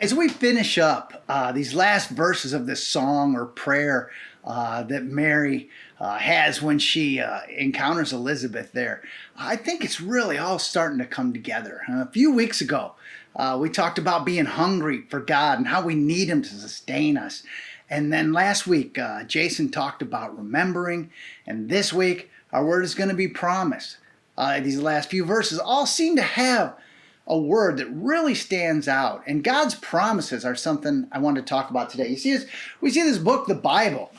As we finish up these last verses of this song or prayer that Mary has when she encounters Elizabeth there, I think it's really all starting to come together. A few weeks ago, we talked about being hungry for God and how we need Him to sustain us. And then last week, Jason talked about remembering. And this week, our word is going to be promise. These last few verses all seem to have a word that really stands out. And God's promises are something I want to talk about today. You see, we see this book, the Bible.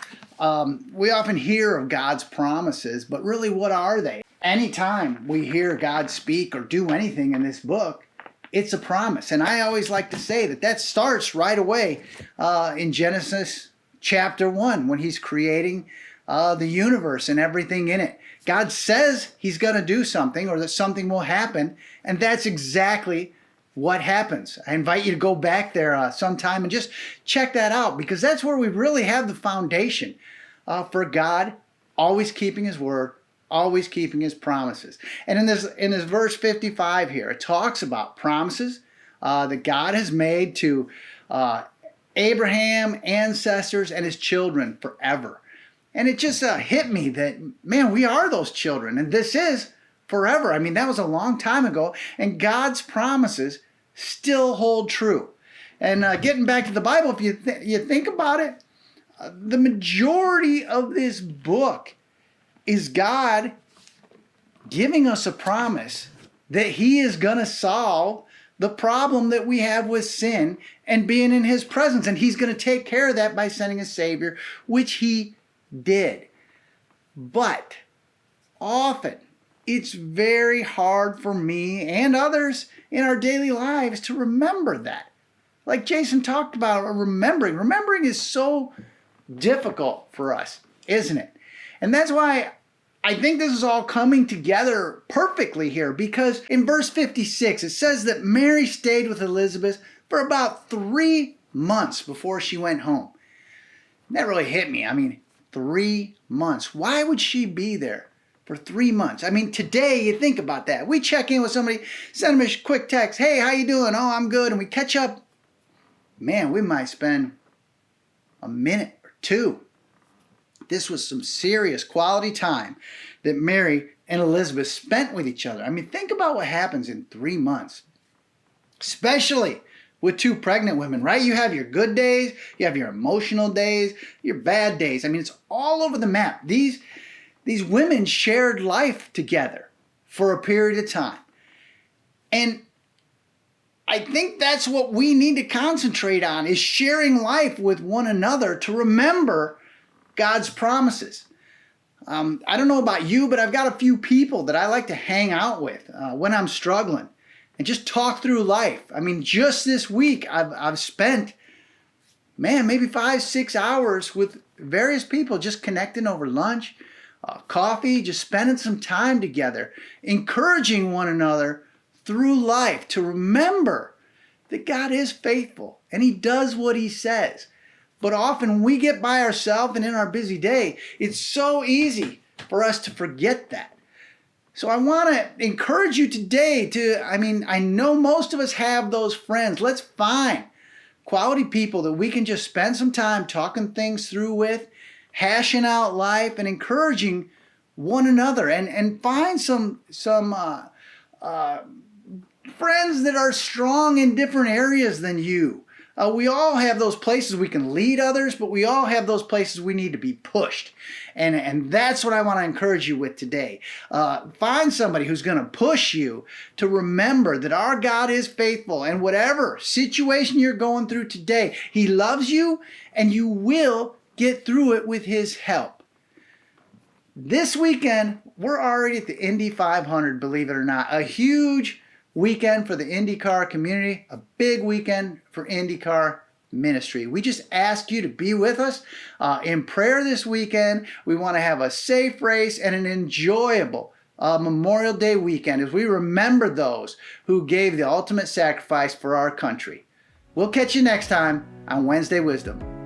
We often hear of God's promises, but really, what are they? Anytime we hear God speak or do anything in this book, it's a promise. And I always like to say that starts right away in Genesis chapter 1 when He's creating the universe and everything in it. God says He's going to do something or that something will happen, and that's exactly what happens. I invite you to go back there sometime and just check that out, because that's where we really have the foundation for God always keeping His word, always keeping His promises. And in this verse 55 here, it talks about promises that God has made to Abraham, ancestors, and his children forever. And it just hit me that, man, we are those children, and this is forever. I mean, that was a long time ago, and God's promises still hold true. And getting back to the Bible, if you think about it, the majority of this book is God giving us a promise that He is going to solve the problem that we have with sin and being in His presence. And He's going to take care of that by sending a Savior, which He did. But often it's very hard for me and others in our daily lives to remember that. Like Jason talked about, remembering. Remembering is so difficult for us, isn't it? And that's why I think this is all coming together perfectly here, because in verse 56 it says that Mary stayed with Elizabeth for about 3 months before she went home. And that really hit me. I mean, 3 months. Why would she be there for 3 months? I mean, today you think about that. We check in with somebody, send them a quick text. Hey, how you doing? Oh, I'm good. And we catch up. Man, we might spend a minute or two. This was some serious quality time that Mary and Elizabeth spent with each other. I mean, think about what happens in 3 months, especially with two pregnant women, right? You have your good days, you have your emotional days, your bad days. I mean, it's all over the map. These women shared life together for a period of time. And I think that's what we need to concentrate on, is sharing life with one another to remember God's promises. I don't know about you, but I've got a few people that I like to hang out with when I'm struggling and just talk through life. I mean, just this week, I've spent, maybe 5-6 hours with various people just connecting over lunch, coffee, just spending some time together, encouraging one another through life to remember that God is faithful and He does what He says. But often when we get by ourselves and in our busy day, it's so easy for us to forget that. So I want to encourage you today I know most of us have those friends. Let's find quality people that we can just spend some time talking things through with, hashing out life and encouraging one another, and find some friends that are strong in different areas than you. We all have those places we can lead others, but we all have those places we need to be pushed. And that's what I want to encourage you with today. Find somebody who's going to push you to remember that our God is faithful, and whatever situation you're going through today, He loves you, and you will get through it with His help. This weekend, we're already at the Indy 500, believe it or not. A huge weekend for the IndyCar community, a big weekend for IndyCar Ministry. We just ask you to be with us in prayer this weekend. We want to have a safe race and an enjoyable Memorial Day weekend as we remember those who gave the ultimate sacrifice for our country. We'll catch you next time on Wednesday Wisdom.